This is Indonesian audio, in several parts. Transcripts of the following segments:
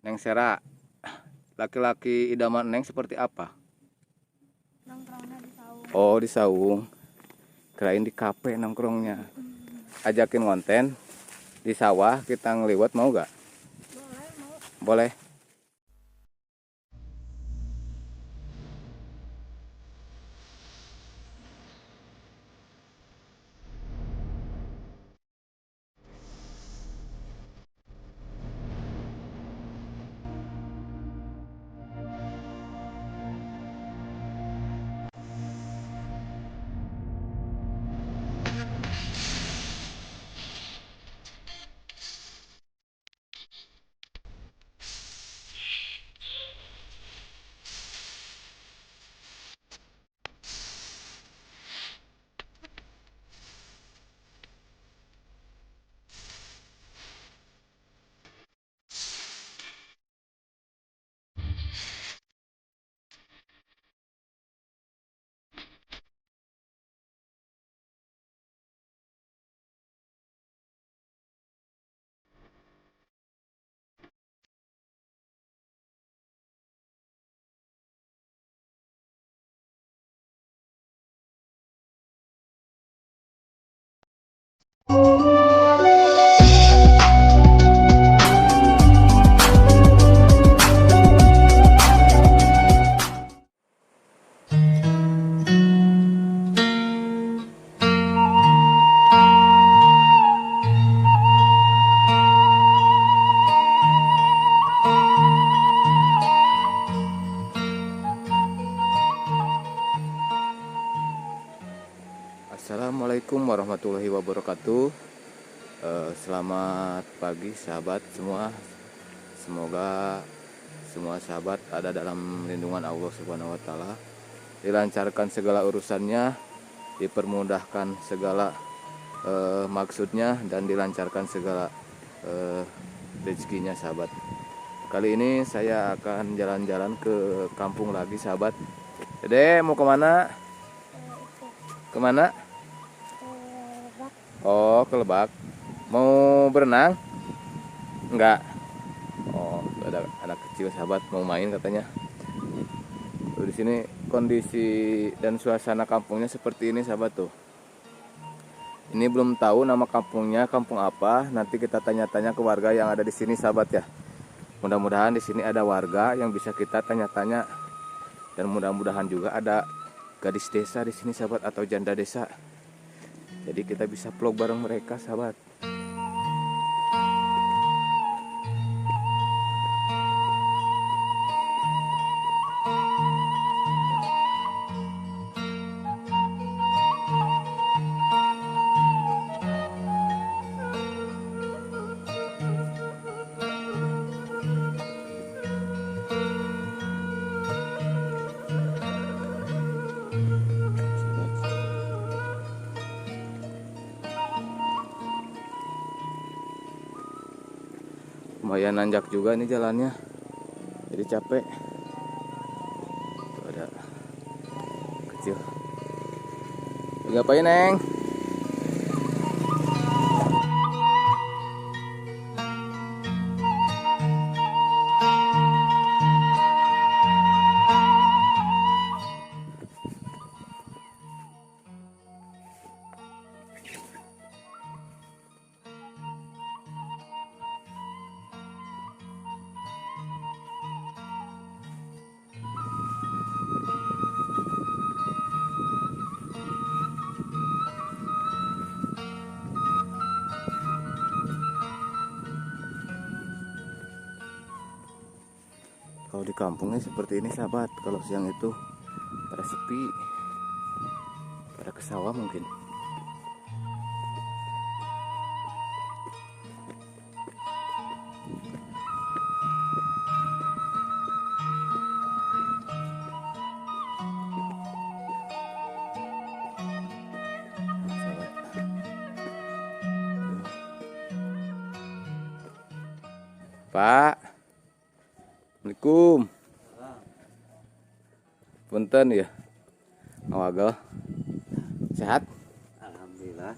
Neng Sera, laki-laki idaman Neng seperti apa? Nongkrongnya di saung. Oh, di saung. Kirain di kafe nongkrongnya. Ajakin konten di sawah kita ngeliwat mau gak? Boleh, mau. Boleh. Assalamualaikum warahmatullahi wabarakatuh. Selamat pagi sahabat semua. Semoga semua sahabat ada dalam lindungan Allah Subhanahu wa taala. Dilancarkan segala urusannya, dipermudahkan segala maksudnya, dan dilancarkan segala rezekinya sahabat. Kali ini saya akan jalan-jalan ke kampung lagi sahabat. Dede mau kemana? Kemana? Bak. Oh, ke Lebak. Mau berenang? Enggak. Oh, ada anak kecil sahabat mau main katanya. Tuh, di sini kondisi dan suasana kampungnya seperti ini sahabat tuh. Ini belum tahu nama kampungnya, kampung apa. Nanti kita tanya-tanya ke warga yang ada di sini sahabat ya. Mudah-mudahan di sini ada warga yang bisa kita tanya-tanya, dan mudah-mudahan juga ada gadis desa di sini sahabat, atau janda desa. Jadi kita bisa vlog bareng mereka sahabat. Lumayan nanjak juga nih jalannya, jadi capek. Tuh ada kecil. Ngapain Neng? Kalau di kampungnya seperti ini sahabat, kalau siang itu pada sepi, pada ke sawah mungkin. Sahabat. Pak, Assalamualaikum. Punten ya, awagel. Sehat? Alhamdulillah.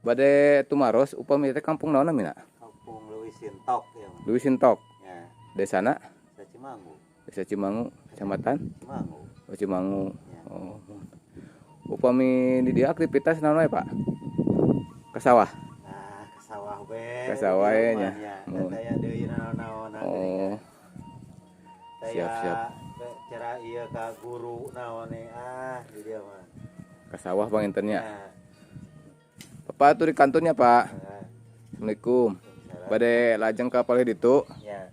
Bade tumaros upami teh kampung naon mina? Kampung Leuwi Sintok ya. Leuwi Sintok. Ya. Desana? Desa Cimangu. Desa Cimangu, Kecamatan Cimangu. Oh, Cimangu. Ya. Oh. Upami di dia aktivitas naon we, Pak? Ke sawah. Nah, ke sawah we. Ke sawah di ya, rumah nya. nya. Oh. Taya deui naon-naon Oh, siap. Cara ieu ka guru naon di dia mah. ke sawah Bang Intennya. Nah, Bapak tuh di kantornya, Pak. nah, Assalamualaikum. salah. Bade lajeng ka palih ditu. Ya.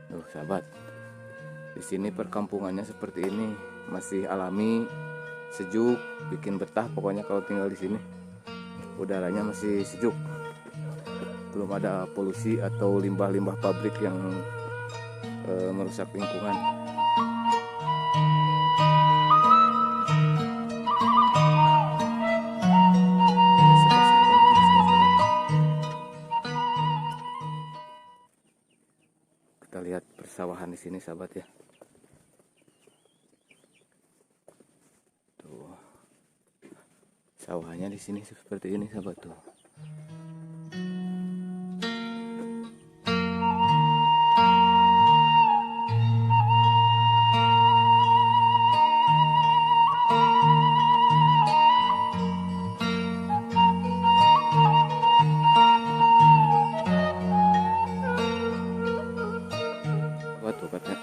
Tuh, sahabat. Di sini perkampungannya seperti ini, masih alami, sejuk, bikin betah pokoknya kalau tinggal di sini. Udaranya masih sejuk. Belum ada polusi atau limbah-limbah pabrik yang merusak lingkungan. Kita lihat persawahan di sini, sahabat ya. Tuh. Sawahnya di sini seperti ini, sahabat tuh. Tuh katanya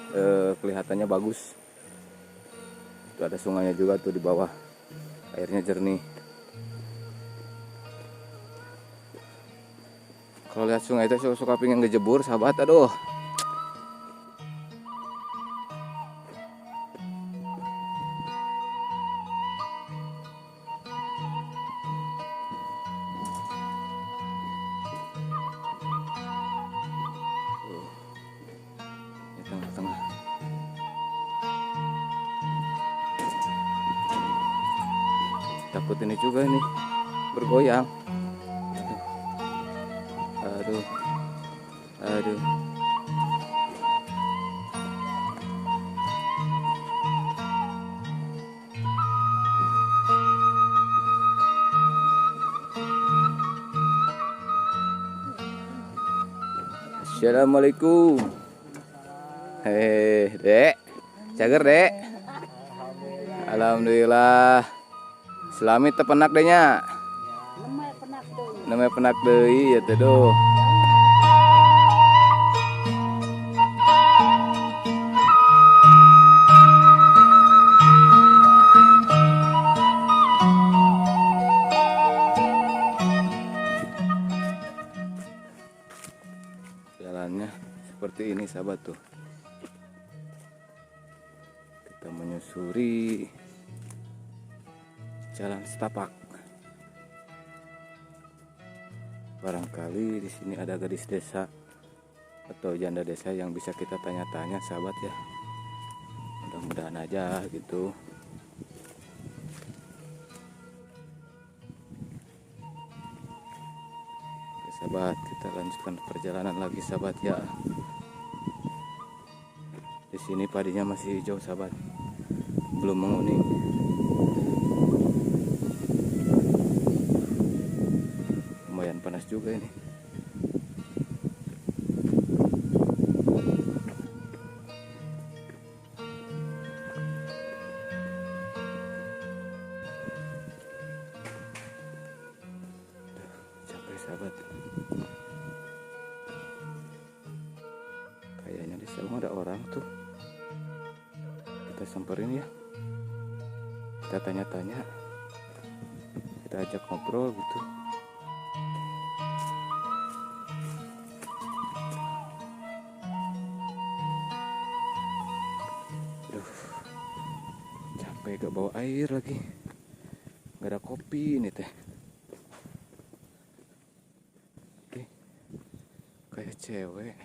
kelihatannya bagus. Tuh ada sungainya juga tuh di bawah, airnya jernih. Kalau lihat sungai itu suka pengen ngejebur, sahabat. Aduh, di tengah-tengah. Takut ini juga nih bergoyang. Aduh. Assalamualaikum. Hei, Dek. Cager, Dek. Alhamdulillah. Selami tepenak deh nya. Namanya penak deui ya teh doh. Jalannya seperti ini, sahabat tuh. Kita menyusuri jalan setapak. Barangkali di sini ada gadis desa atau janda desa yang bisa kita tanya-tanya, sahabat ya. Mudah-mudahan aja gitu. Oke, sahabat, kita lanjutkan perjalanan lagi, sahabat ya. Di sini padinya masih hijau, sahabat. Belum menguning. Lumayan panas juga ini. Capek, sahabat. Kayaknya di sana ada orang tuh. Kita samperin ya. Kita tanya-tanya. Kita ajak ngobrol gitu. Capek, gak bawa air lagi, gak ada kopi ini teh. Oke, kayak cewek.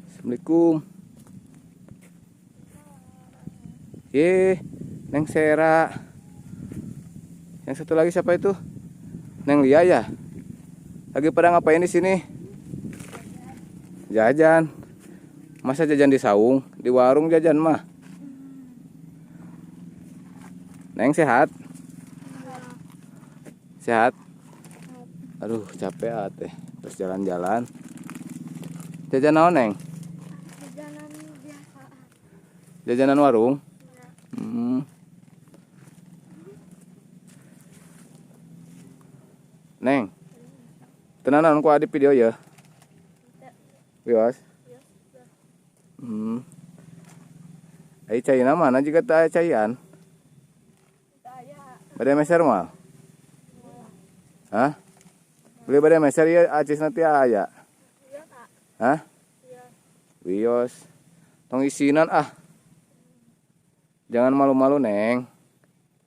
Assalamualaikum. Neng Sera. Yang satu lagi siapa itu? Neng Lia ya. Lagi pada ngapain di sini? Jajan. Masa jajan di saung, di warung jajan mah. Neng sehat? Sehat? Aduh, capek teh. Terus jalan-jalan. Jajan naon, Neng? Jajanan biasa. Jajanan warung? Ya. Neng. Tenanan ku adi video ya. Wios. Ai caina mana juga tak caian? Bade meser mah? Hah? Beli bade meser ya acis nanti aya. Iya, Kak. Hah? Iya. Wios. Tong isinan ah. Jangan malu-malu, Neng.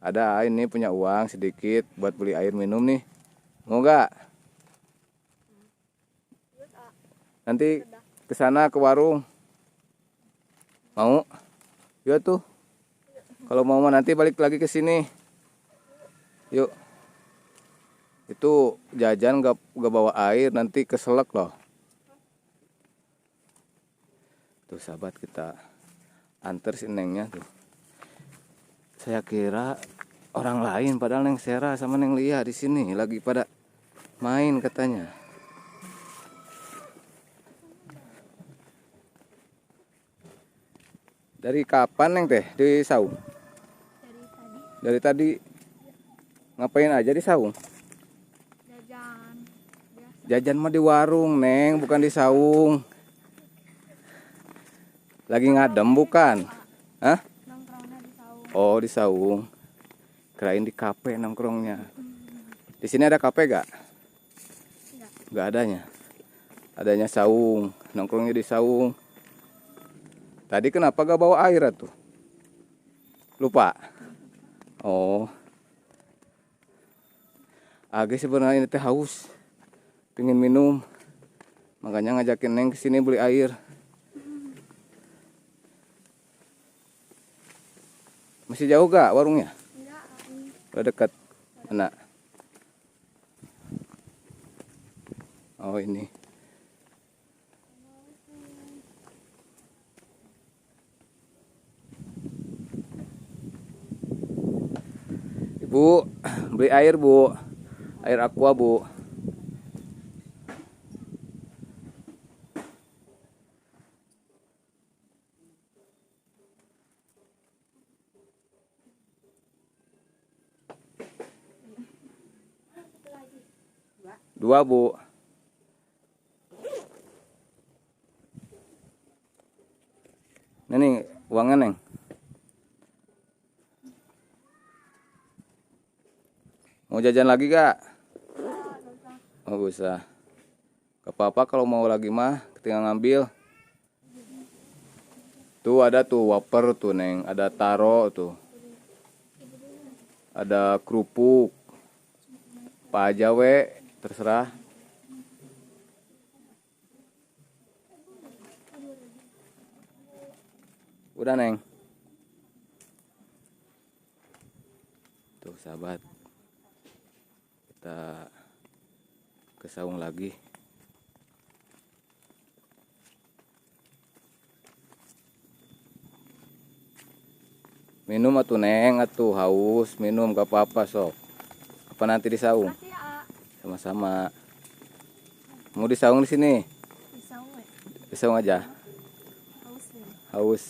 Ada ini punya uang sedikit buat beli air minum nih. Mau gak? Iya, Kak. Nanti ke sana ke warung. Mau? Ya tuh. Kalau mau mah nanti balik lagi ke sini. Yuk. Itu jajan gak bawa air nanti keselak loh. Tuh sahabat, kita antar si Nengnya tuh. Saya kira orang lain padahal Neng Sera sama Neng Lia di sini lagi pada main katanya. Dari kapan Neng teh di saung? Dari tadi Dari tadi. Ngapain aja di saung? jajan biasa. Jajan mah di warung, Neng, bukan di saung. Lagi ngadem bukan? Hah? Nongkrongnya di saung. Oh, di saung. Kirain di kafe nongkrongnya. Di sini ada kafe gak? Enggak. Gak adanya. Adanya saung, nongkrongnya di saung. Tadi kenapa gak bawa air tuh? Lupa. Oh. Age sebenarnya ini teh haus. Pingin minum. Makanya ngajakin Neng ke sini beli air. Masih jauh gak warungnya? Enggak, Udah dekat. Mana? Oh, ini. Ibu, beli air, Bu. Air aqua, Bu. Dua, Bu. Ini nih uangnya, Neng. Mau jajan lagi gak? Oh, gak usah. Gak apa-apa kalau mau lagi mah, tinggal ngambil. Tuh ada tuh wafer tuh, Neng. Ada taro tuh. Ada kerupuk. Apa aja we, terserah. Udah, Neng. Tuh sahabat. Kita ke saung lagi. Minum atuh, Neng, atuh haus, minum gak apa-apa sok. Apa nanti di saung? makasih ya. Sama-sama. Mau di saung di sini? Di saung we. Di saung aja. Haus ya. Haus.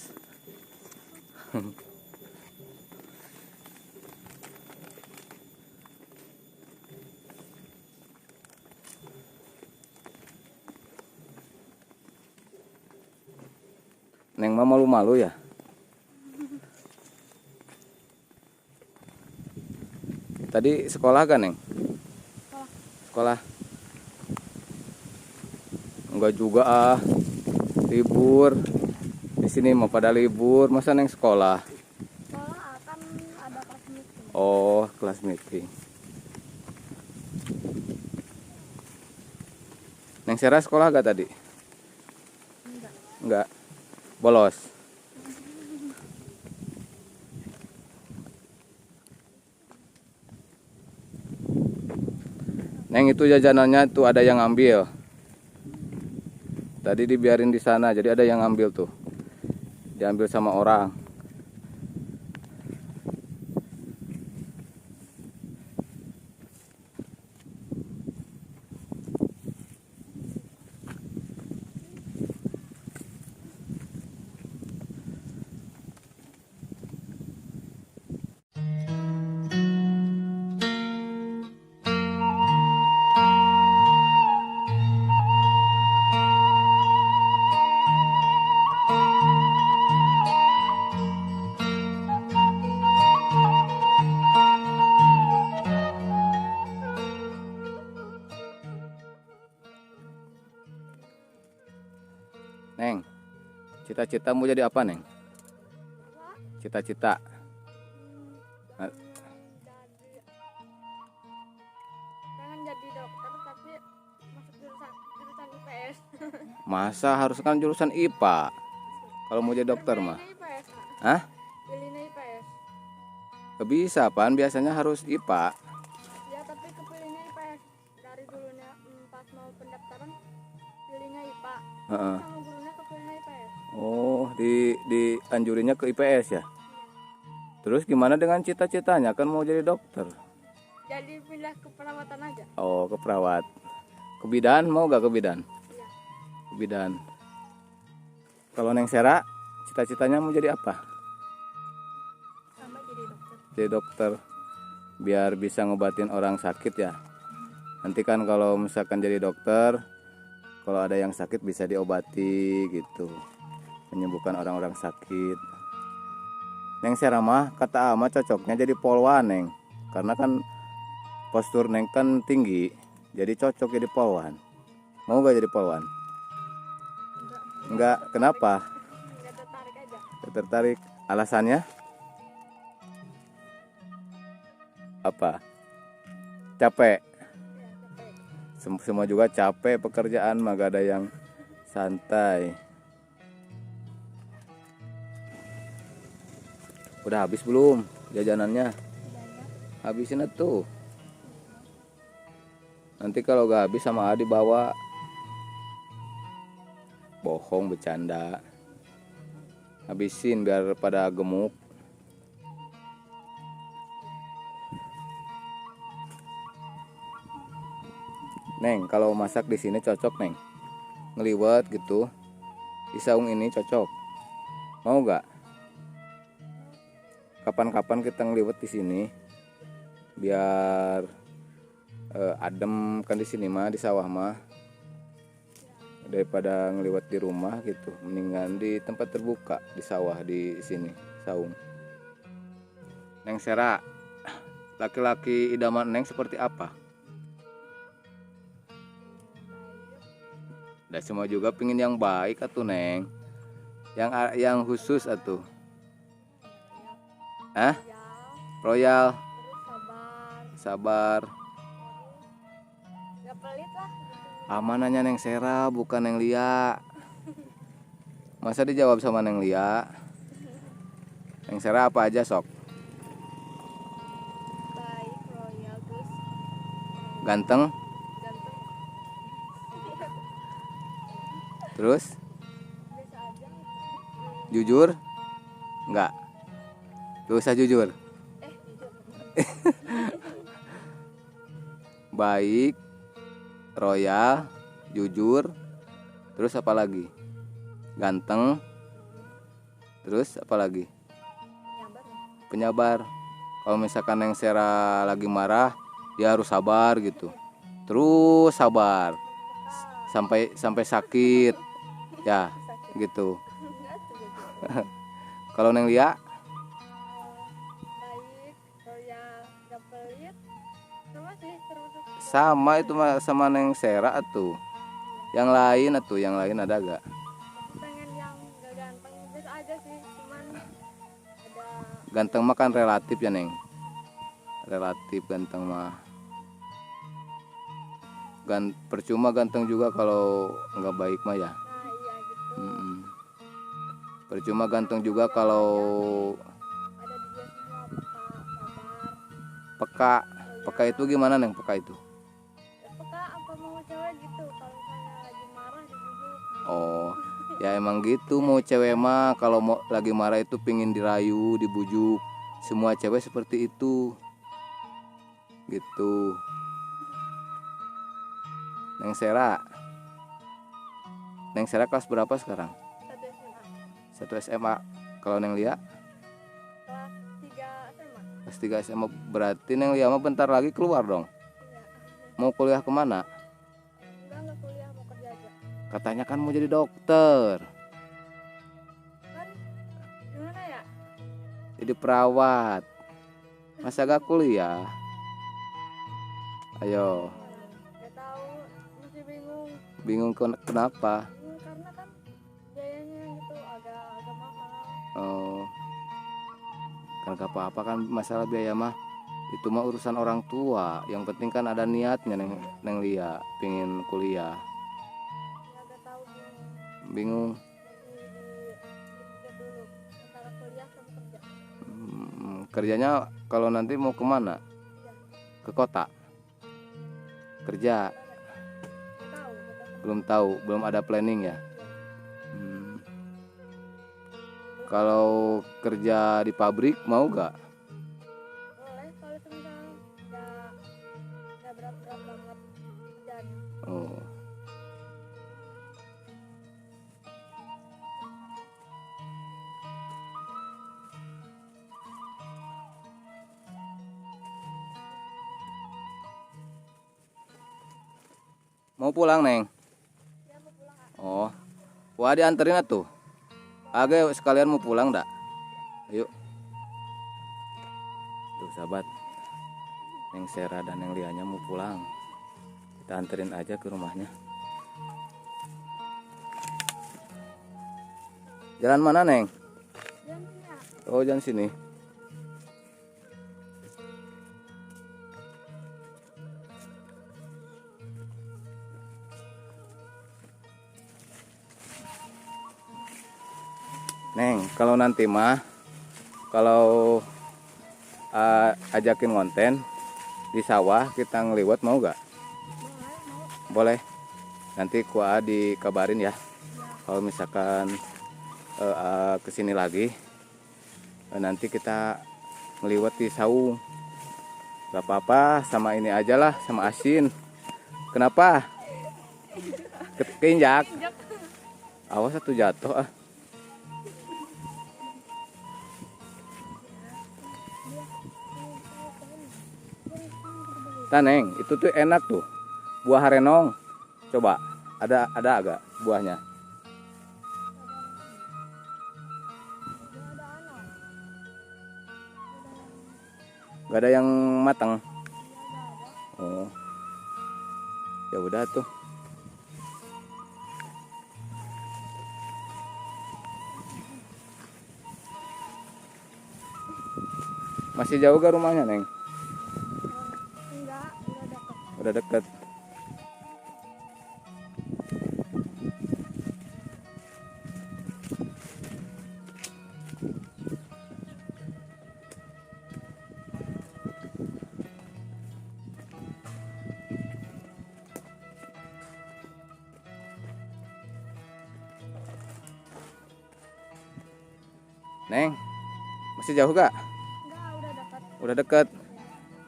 Neng mah malu-malu ya? Tadi sekolah kan, Neng? Sekolah. Enggak juga ah. Libur. Di sini mau pada libur, masa Neng sekolah? Sekolah akan ada kelas meeting. Oh, kelas meeting. Neng Sera sekolah gak tadi? Enggak. Enggak. Bolos. Neng itu jajanannya tuh ada yang ngambil. Tadi dibiarin di sana, jadi ada yang ngambil tuh. Diambil sama orang. Neng, cita-cita mau jadi apa, Neng? Apa? Cita-cita. Nah, Jadi pengen jadi dokter tapi masuk jurusan IPS. masa harus kan jurusan IPA? Kalau mau jadi dokter mah. Pilihnya IPS, Nak. Hah? Pilihnya IPS. Bisa, Pan. Biasanya harus IPA. Ya tapi kepilihnya IPS. Dari dulunya pas mau pendaftaran pilihnya IPA. Heeh. Sama gurunya kepilihnya IPS. Oh, dianjurinnya ke IPS ya? Terus gimana dengan cita-citanya? Kan mau jadi dokter. Jadi pindah ke perawatan aja. Oh, ke perawat. Ke bidan, mau gak ke bidan? Iya. Ke bidan. Kalau Neng Sera, cita-citanya mau jadi apa? Sama jadi dokter. Jadi dokter. Biar bisa ngobatin orang sakit ya. Nanti kan kalau misalkan jadi dokter, kalau ada yang sakit bisa diobati gitu. Menyembuhkan orang-orang sakit. Neng Sera mah kata Ama cocoknya jadi polwan, Neng. Karena kan postur Neng kan tinggi, jadi cocok jadi polwan. Mau gak jadi polwan? Enggak, kenapa? Nggak tertarik aja. Gak tertarik. Alasannya? Apa? Capek. Ya, capek. Semua juga capek pekerjaan, mah gak ada yang santai. Udah habis belum jajanannya? Banyak. Habisin tuh. Nanti kalau gak habis sama Adi bawa. Bohong, bercanda. Habisin biar pada gemuk. Neng, kalau masak di sini cocok, Neng. Ngeliwet gitu. Di saung ini cocok. Mau gak? Kapan-kapan kita ngeliwet di sini. Biar adem kan di sini mah, di sawah mah. Daripada ngeliwat di rumah gitu, mendingan di tempat terbuka, di sawah di sini, saung. Neng Sera, laki-laki idaman Neng seperti apa? Udah semua juga pingin yang baik atuh, Neng. Yang khusus atuh. Hah? Ya, Royal, terus sabar. sabar. Gak pelit lah gitu. Aman nanya Neng Sera, bukan Neng Lia. Masa dijawab sama Neng Lia? Neng Sera apa aja sok? Baik, royal, terus Ganteng, ganteng. terus Biasa aja. jujur? Enggak. Gak usah jujur. Jujur. Baik, royal, jujur, terus apa lagi? Ganteng, terus apa lagi? Nyabar ya. Penyabar. Kalau misalkan Neng Sera lagi marah, dia harus sabar gitu. Terus sabar sampai sakit, ya gitu. Enggak tuh gitu. Kalau Neng Lia, Baik, royal, gak pelit. Sama sih termasuk. sama itu mah sama Neng Sera tuh. Yang lain ada gak? Pengen yang gak ganteng, biasa aja sih. Cuman ada Ganteng mah kan relatif ya, Neng. Relatif ganteng mah. Percuma ganteng juga kalau nggak baik mah ya. nah iya gitu. Mm-mm. Percuma ganteng juga kalau Ada di dia semua sabar. peka. Peka itu gimana, Neng? Peka itu? Ya, peka apa mau cewek gitu. Kalau misalnya lagi marah dibujuk. Oh, ya emang gitu mau cewek mah kalau mau lagi marah itu pingin dirayu, dibujuk. Semua cewek seperti itu. Gitu. Neng Sera. Neng Sera kelas berapa sekarang? 1 SMA. 1 SMA. Kalau Neng Lia Kelas 3 SMA. kelas 3 SMA, berarti Neng Lia mah bentar lagi keluar dong. Iya. Mau kuliah kemana? Enggak kuliah, mau kerja aja. Katanya kan mau jadi dokter, Kan gimana ya? jadi perawat. Masa gak kuliah? Ayo, Gak tahu, masih bingung. bingung kenapa? Karena kan biayanya gitu agak mahal. Oh, kan gak apa-apa kan masalah biaya mah. Itu mah urusan orang tua. Yang penting kan ada niatnya Neng Lia pingin kuliah. Ya gak tahu, bingung. Bingung. Masih dipikir dulu antara kuliah sama kerja. Kerjanya kalau nanti mau kemana? Ke kota? Kerja? Gak tahu. Belum ada planning ya. Kalau kerja di pabrik mau gak? Boleh kalau semisal nggak berat-berat banget kerjanya. Oh. Mau pulang Neng? Ya mau pulang Kak. Oh, wah dianterin atuh. Age sekalian mau pulang dak? Ayo. Tuh sahabat, Neng Sera dan Neng Lianya mau pulang. Kita anterin aja ke rumahnya. Jalan mana Neng? Jangan sini ya. Oh jalan sini. Neng, kalau nanti mah kalau ajakin konten di sawah kita ngeliwat mau gak? Boleh, mau. Boleh. Nanti gua dikabarin ya. Kalau misalkan kesini lagi, nanti kita ngeliwat di saung. Gak apa-apa, sama ini aja lah, sama asin. Kenapa? Keinjak. Awas satu jatuh ah. Neng, itu tuh enak tuh. Buah harenong. Coba, ada agak buahnya. Gak ada yang matang. Oh. Ya udah tuh. Masih jauh gak rumahnya, Neng? Enggak, udah dekat. Udah deket. Neng, masih jauh gak? Enggak, udah dekat. Udah deket.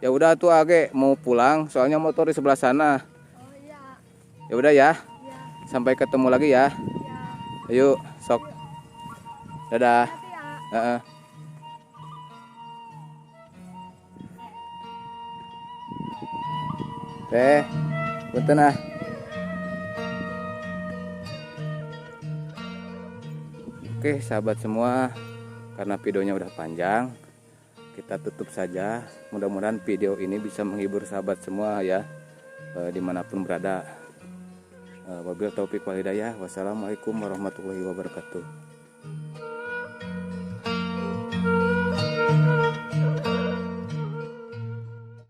Ya udah tuh Age mau pulang, soalnya motor di sebelah sana. Oh iya. Ya udah ya. Iya. Sampai ketemu lagi ya. Iya. Ayo, sok. Dadah. Hati ya. Heeh. Teh, punten ah. Oke, sahabat semua, karena videonya udah panjang, kita tutup saja. Mudah-mudahan video ini bisa menghibur sahabat semua ya, dimanapun berada. Wabillahi taufiq wal hidayah. Wassalamualaikum warahmatullahi wabarakatuh.